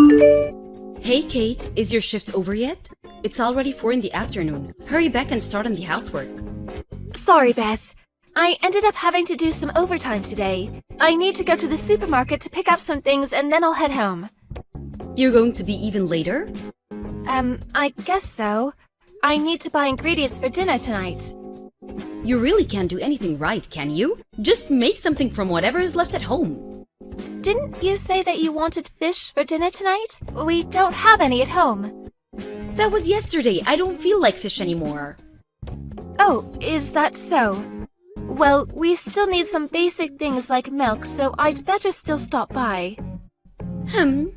Hey Kate, is your shift over yet? It's already 4 in the afternoon. Hurry back and start on the housework. Sorry, Beth. I ended up having to do some overtime today. I need to go to the supermarket to pick up some things and then I'll head home. You're going to be even later? I guess so. I need to buy ingredients for dinner tonight. You really can't do anything right, can you? Just make something from whatever is left at home. Didn't you say that you wanted fish for dinner tonight? We don't have any at home. That was yesterday. I don't feel like fish anymore. Oh, is that so? Well, we still need some basic things like milk, so I'd better still stop by.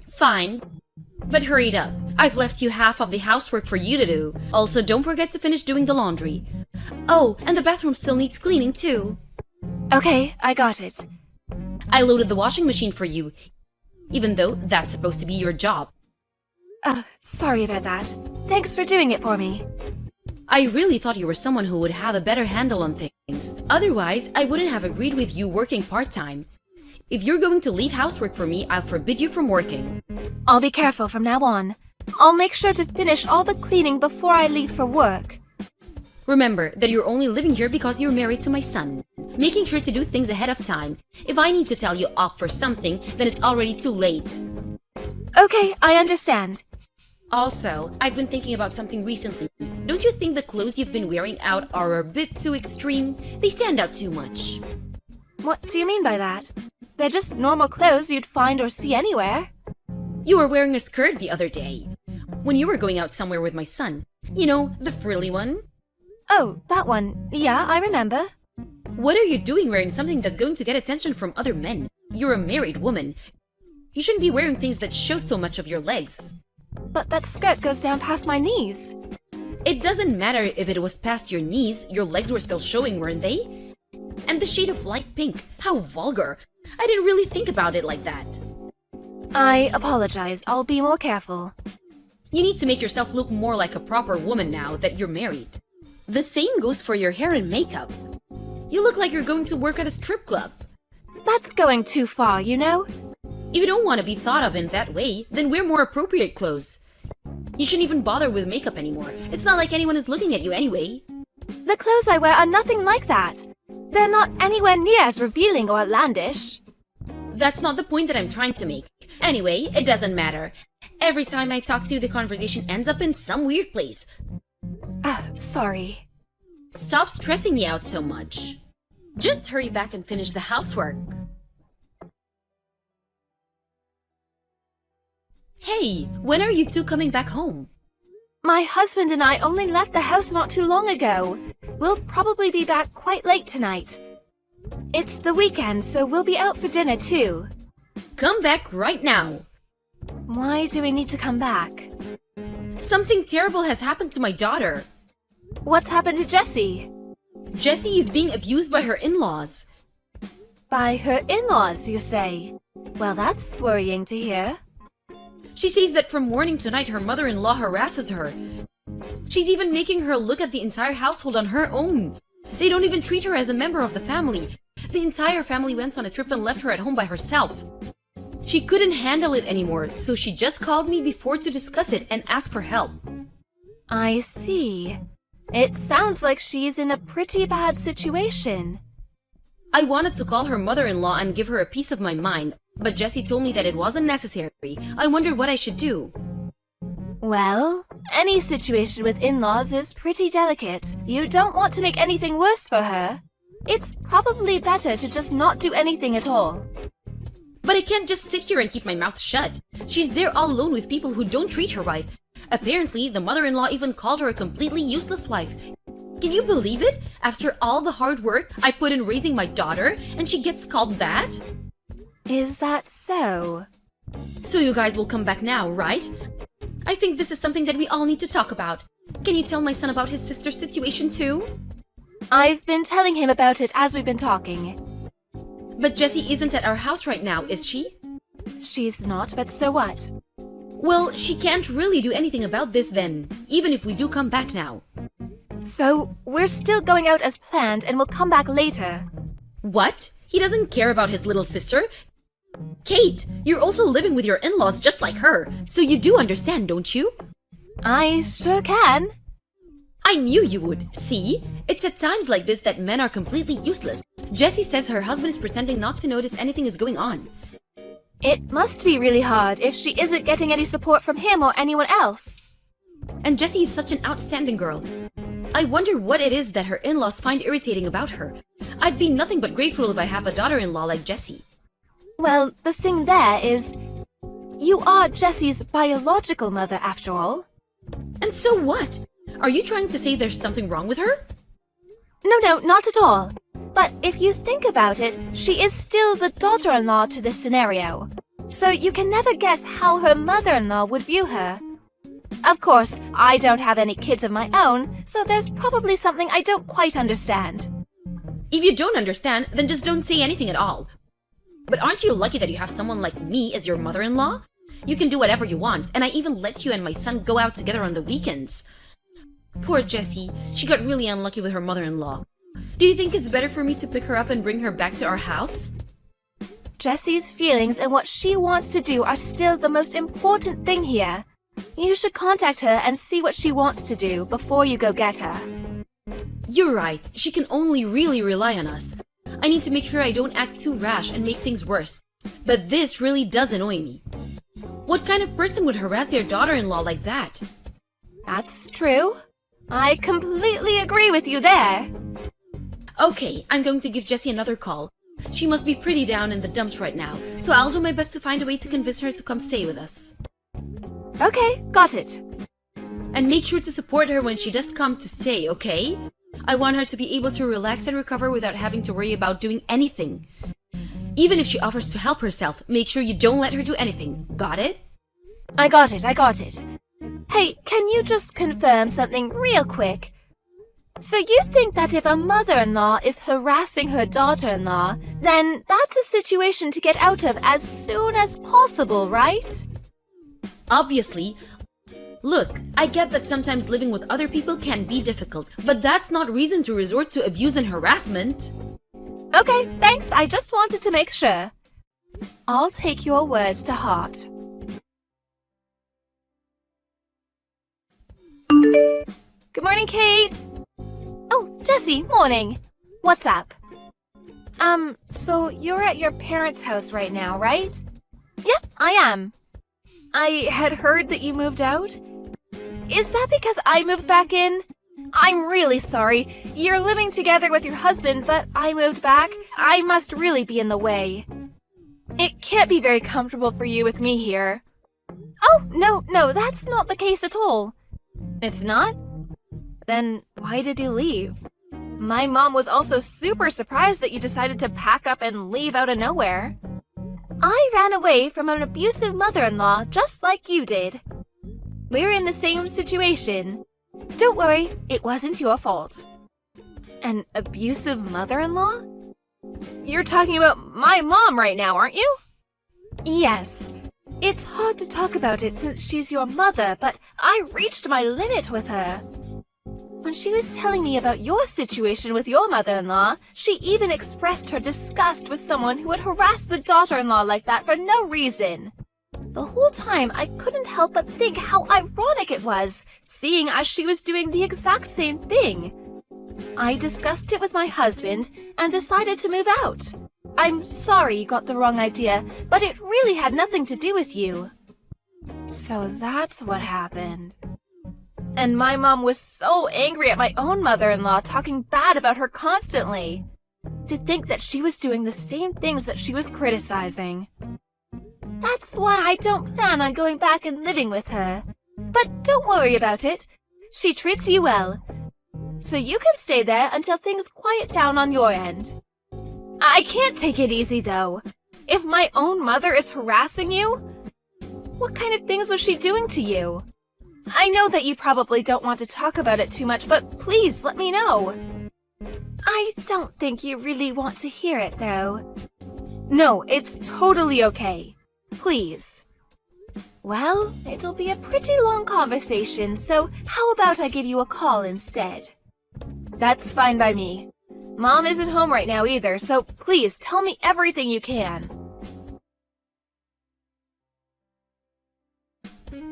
Fine. But hurry it up. I've left you half of the housework for you to do. Also, don't forget to finish doing the laundry. Oh, and the bathroom still needs cleaning too. Okay, I got it. I loaded the washing machine for you, even though that's supposed to be your job. Sorry about that. Thanks for doing it for me. I really thought you were someone who would have a better handle on things. Otherwise, I wouldn't have agreed with you working part-time. If you're going to leave housework for me, I'll forbid you from working. I'll be careful from now on. I'll make sure to finish all the cleaning before I leave for work. Remember that you're only living here because you're married to my son. Making sure to do things ahead of time. If I need to tell you off for something, then it's already too late. Okay, I understand. Also, I've been thinking about something recently. Don't you think the clothes you've been wearing out are a bit too extreme? They stand out too much. What do you mean by that? They're just normal clothes you'd find or see anywhere. You were wearing a skirt the other day. When you were going out somewhere with my son. You know, the frilly one. Oh, that one. Yeah, I remember. What are you doing wearing something that's going to get attention from other men? You're a married woman. You shouldn't be wearing things that show so much of your legs. But that skirt goes down past my knees. It doesn't matter if it was past your knees, your legs were still showing, weren't they? And the shade of light pink, how vulgar. I didn't really think about it like that. I apologize. I'll be more careful. You need to make yourself look more like a proper woman now that you're married. The same goes for your hair and makeup. You look like you're going to work at a strip club. That's going too far, you know? If you don't want to be thought of in that way, then wear more appropriate clothes. You shouldn't even bother with makeup anymore. It's not like anyone is looking at you anyway. The clothes I wear are nothing like that. They're not anywhere near as revealing or outlandish. That's not the point that I'm trying to make. Anyway, it doesn't matter. Every time I talk to you, the conversation ends up in some weird place. Sorry. Stop stressing me out so much. Just hurry back and finish the housework. Hey, when are you two coming back home? My husband and I only left the house not too long ago. We'll probably be back quite late tonight. It's the weekend, so we'll be out for dinner too. Come back right now. Why do we need to come back? Something terrible has happened to my daughter. What's happened to Jessie? Jessie is being abused by her in-laws. By her in-laws, you say? Well, that's worrying to hear. She says that from morning to night her mother-in-law harasses her. She's even making her look at the entire household on her own. They don't even treat her as a member of the family. The entire family went on a trip and left her at home by herself. She couldn't handle it anymore, so she just called me before to discuss it and ask for help. I see. It sounds like she's in a pretty bad situation. I wanted to call her mother-in-law and give her a piece of my mind, but Jessie told me that it wasn't necessary. I wondered what I should do. Well, any situation with in-laws is pretty delicate. You don't want to make anything worse for her. It's probably better to just not do anything at all. But I can't just sit here and keep my mouth shut. She's there all alone with people who don't treat her right. Apparently, the mother-in-law even called her a completely useless wife. Can you believe it? After all the hard work I put in raising my daughter, and she gets called that? Is that so? So you guys will come back now, right? I think this is something that we all need to talk about. Can you tell my son about his sister's situation too? I've been telling him about it as we've been talking. But Jessie isn't at our house right now, is she? She's not, but so what? Well, she can't really do anything about this then, even if we do come back now. So, we're still going out as planned and we'll come back later. What? He doesn't care about his little sister? Kate, you're also living with your in-laws just like her, so you do understand, don't you? I sure can. I knew you would. See? It's at times like this that men are completely useless. Jessie says her husband is pretending not to notice anything is going on. It must be really hard if she isn't getting any support from him or anyone else. And Jessie is such an outstanding girl. I wonder what it is that her in-laws find irritating about her. I'd be nothing but grateful if I have a daughter-in-law like Jessie. Well, the thing there is, you are Jessie's biological mother after all. And so what? Are you trying to say there's something wrong with her? No, not at all. But if you think about it, she is still the daughter-in-law to this scenario. So you can never guess how her mother-in-law would view her. Of course, I don't have any kids of my own, so there's probably something I don't quite understand. If you don't understand, then just don't say anything at all. But aren't you lucky that you have someone like me as your mother-in-law? You can do whatever you want, and I even let you and my son go out together on the weekends. Poor Jessie, she got really unlucky with her mother-in-law. Do you think it's better for me to pick her up and bring her back to our house? Jessie's feelings and what she wants to do are still the most important thing here. You should contact her and see what she wants to do before you go get her. You're right, she can only really rely on us. I need to make sure I don't act too rash and make things worse. But this really does annoy me. What kind of person would harass their daughter-in-law like that? That's true. I completely agree with you there. Okay, I'm going to give Jessie another call. She must be pretty down in the dumps right now, so I'll do my best to find a way to convince her to come stay with us. Okay, got it. And make sure to support her when she does come to stay, okay? I want her to be able to relax and recover without having to worry about doing anything. Even if she offers to help herself, make sure you don't let her do anything. Got it? I got it. Hey, can you just confirm something real quick? So you think that if a mother-in-law is harassing her daughter-in-law, then that's a situation to get out of as soon as possible, right? Obviously. Look, I get that sometimes living with other people can be difficult, but that's not reason to resort to abuse and harassment. Okay, thanks. I just wanted to make sure. I'll take your words to heart. Good morning, Kate. Oh, Jessie, morning. What's up? So you're at your parents' house right now, right? Yep, I am. I had heard that you moved out. Is that because I moved back in? I'm really sorry. You're living together with your husband, but I moved back. I must really be in the way. It can't be very comfortable for you with me here. Oh, no, that's not the case at all. It's not? Then why did you leave? My mom was also super surprised that you decided to pack up and leave out of nowhere. I ran away from an abusive mother-in-law just like you did. We're in the same situation. Don't worry, it wasn't your fault. An abusive mother-in-law? You're talking about my mom right now, aren't you? Yes. It's hard to talk about it since she's your mother, but I reached my limit with her. When she was telling me about your situation with your mother-in-law, she even expressed her disgust with someone who would harass the daughter-in-law like that for no reason. The whole time, I couldn't help but think how ironic it was, seeing as she was doing the exact same thing. I discussed it with my husband and decided to move out. I'm sorry you got the wrong idea, but it really had nothing to do with you. So that's what happened. And my mom was so angry at my own mother-in-law, talking bad about her constantly. To think that she was doing the same things that she was criticizing. That's why I don't plan on going back and living with her. But don't worry about it. She treats you well. So you can stay there until things quiet down on your end. I can't take it easy, though. If my own mother is harassing you, what kind of things was she doing to you? I know that you probably don't want to talk about it too much, but please let me know. I don't think you really want to hear it, though. No, it's totally okay. Please. Well, it'll be a pretty long conversation, so how about I give you a call instead? That's fine by me. Mom isn't home right now either, so please tell me everything you can.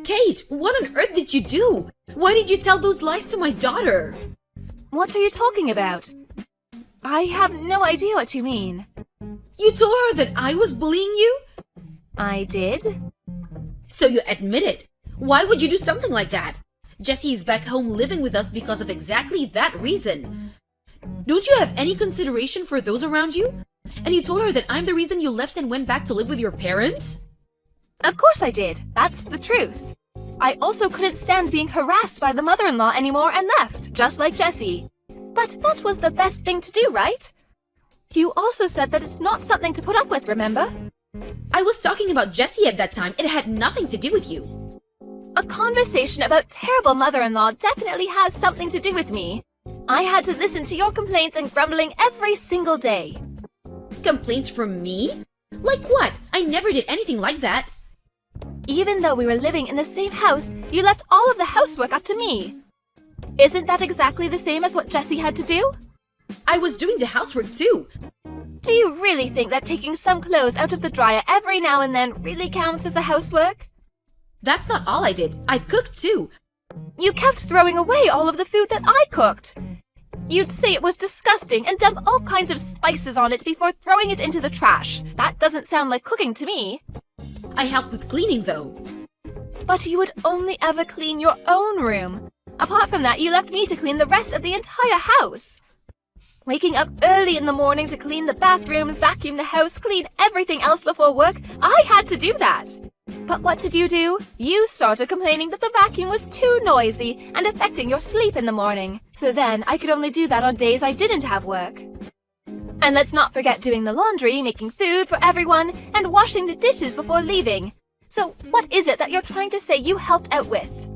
Kate, what on earth did you do? Why did you tell those lies to my daughter? What are you talking about? I have no idea what you mean. You told her that I was bullying you? I did? So you admit it. Why would you do something like that? Jessie is back home living with us because of exactly that reason. Don't you have any consideration for those around you? And you told her that I'm the reason you left and went back to live with your parents? Of course I did. That's the truth. I also couldn't stand being harassed by the mother-in-law anymore and left, just like Jessie. But that was the best thing to do, right? You also said that it's not something to put up with, remember? I was talking about Jessie at that time. It had nothing to do with you. A conversation about terrible mother-in-law definitely has something to do with me. I had to listen to your complaints and grumbling every single day. Complaints from me? Like what? I never did anything like that. Even though we were living in the same house, you left all of the housework up to me. Isn't that exactly the same as what Jessie had to do? I was doing the housework too. Do you really think that taking some clothes out of the dryer every now and then really counts as a housework? That's not all I did. I cooked too. You kept throwing away all of the food that I cooked. You'd say it was disgusting and dump all kinds of spices on it before throwing it into the trash. That doesn't sound like cooking to me. I helped with cleaning though. But you would only ever clean your own room. Apart from that, you left me to clean the rest of the entire house. Waking up early in the morning to clean the bathrooms, vacuum the house, clean everything else before work, I had to do that. But what did you do? You started complaining that the vacuum was too noisy and affecting your sleep in the morning. So then I could only do that on days I didn't have work. And let's not forget doing the laundry, making food for everyone, and washing the dishes before leaving. So what is it that you're trying to say you helped out with?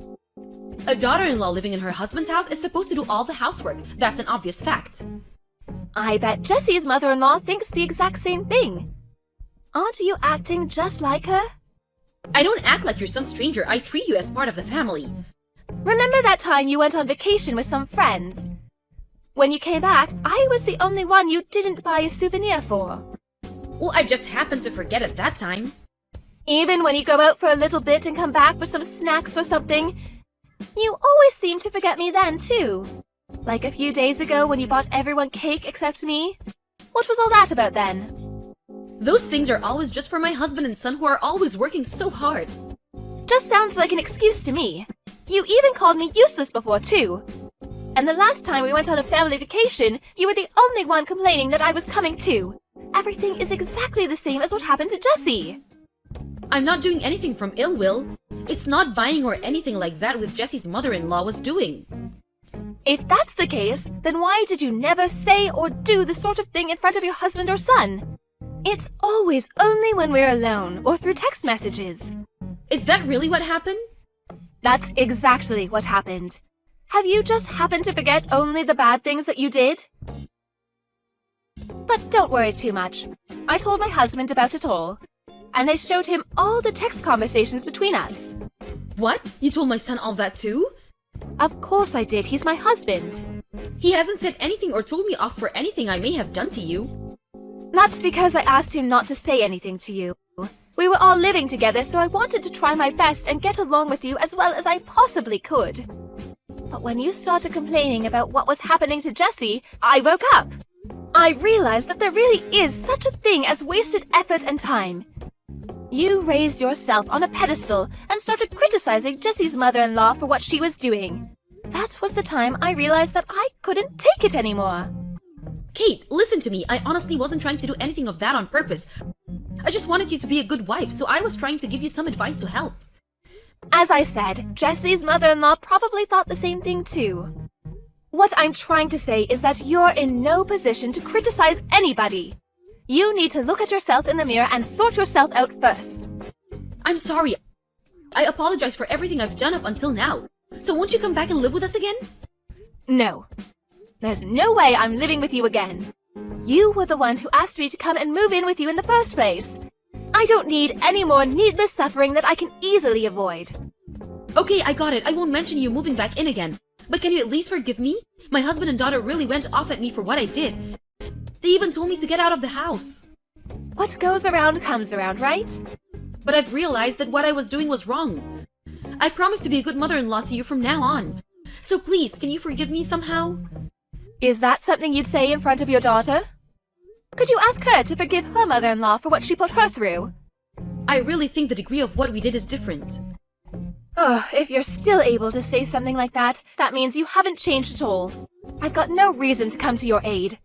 A daughter-in-law living in her husband's house is supposed to do all the housework. That's an obvious fact. I bet Jessie's mother-in-law thinks the exact same thing. Aren't you acting just like her? I don't act like you're some stranger. I treat you as part of the family. Remember that time you went on vacation with some friends? When you came back, I was the only one you didn't buy a souvenir for. Well, I just happened to forget at that time. Even when you go out for a little bit and come back with some snacks or something, you always seem to forget me then, too. Like a few days ago when you bought everyone cake except me. What was all that about then? Those things are always just for my husband and son who are always working so hard. Just sounds like an excuse to me. You even called me useless before, too. And the last time we went on a family vacation, you were the only one complaining that I was coming too. Everything is exactly the same as what happened to Jessie. I'm not doing anything from ill will. It's not buying or anything like that with Jessie's mother-in-law was doing. If that's the case, then why did you never say or do the sort of thing in front of your husband or son? It's always only when we're alone or through text messages. Is that really what happened? That's exactly what happened. Have you just happened to forget only the bad things that you did? But don't worry too much. I told my husband about it all, and I showed him all the text conversations between us. What? You told my son all that too? Of course I did. He's my husband. He hasn't said anything or told me off for anything I may have done to you. That's because I asked him not to say anything to you. We were all living together, so I wanted to try my best and get along with you as well as I possibly could. But when you started complaining about what was happening to Jessie, I woke up. I realized that there really is such a thing as wasted effort and time. You raised yourself on a pedestal and started criticizing Jessie's mother-in-law for what she was doing. That was the time I realized that I couldn't take it anymore. Kate, listen to me. I honestly wasn't trying to do anything of that on purpose. I just wanted you to be a good wife, so I was trying to give you some advice to help. As I said, Jessie's mother-in-law probably thought the same thing too. What I'm trying to say is that you're in no position to criticize anybody. You need to look at yourself in the mirror and sort yourself out first. I'm sorry. I apologize for everything I've done up until now. So won't you come back and live with us again? No. There's no way I'm living with you again. You were the one who asked me to come and move in with you in the first place. I don't need any more needless suffering that I can easily avoid. Okay, I got it. I won't mention you moving back in again. But can you at least forgive me? My husband and daughter really went off at me for what I did. They even told me to get out of the house. What goes around comes around, right? But I've realized that what I was doing was wrong. I promise to be a good mother-in-law to you from now on. So please, can you forgive me somehow? Is that something you'd say in front of your daughter? Could you ask her to forgive her mother-in-law for what she put her through? I really think the degree of what we did is different. Ugh, if you're still able to say something like that, that means you haven't changed at all. I've got no reason to come to your aid.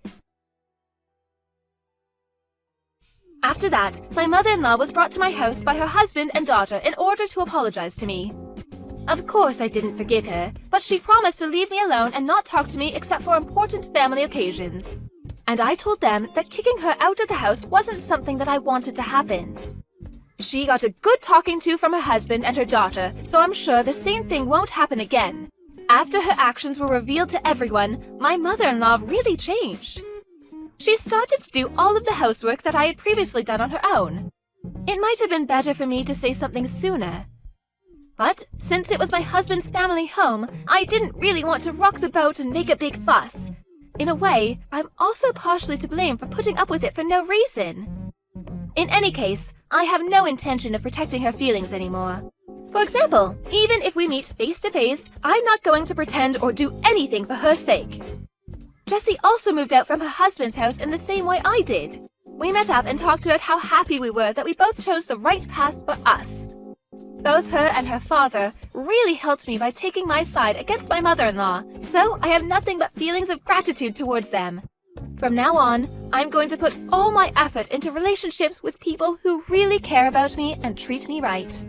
After that, my mother-in-law was brought to my house by her husband and daughter in order to apologize to me. Of course I didn't forgive her, but she promised to leave me alone and not talk to me except for important family occasions. And I told them that kicking her out of the house wasn't something that I wanted to happen. She got a good talking to from her husband and her daughter, so I'm sure the same thing won't happen again. After her actions were revealed to everyone, my mother-in-law really changed. She started to do all of the housework that I had previously done on her own. It might have been better for me to say something sooner. But since it was my husband's family home, I didn't really want to rock the boat and make a big fuss. In a way, I'm also partially to blame for putting up with it for no reason. In any case, I have no intention of protecting her feelings anymore. For example, even if we meet face to face, I'm not going to pretend or do anything for her sake. Jessie also moved out from her husband's house in the same way I did. We met up and talked about how happy we were that we both chose the right path for us. Both her and her father really helped me by taking my side against my mother-in-law, so I have nothing but feelings of gratitude towards them. From now on, I'm going to put all my effort into relationships with people who really care about me and treat me right.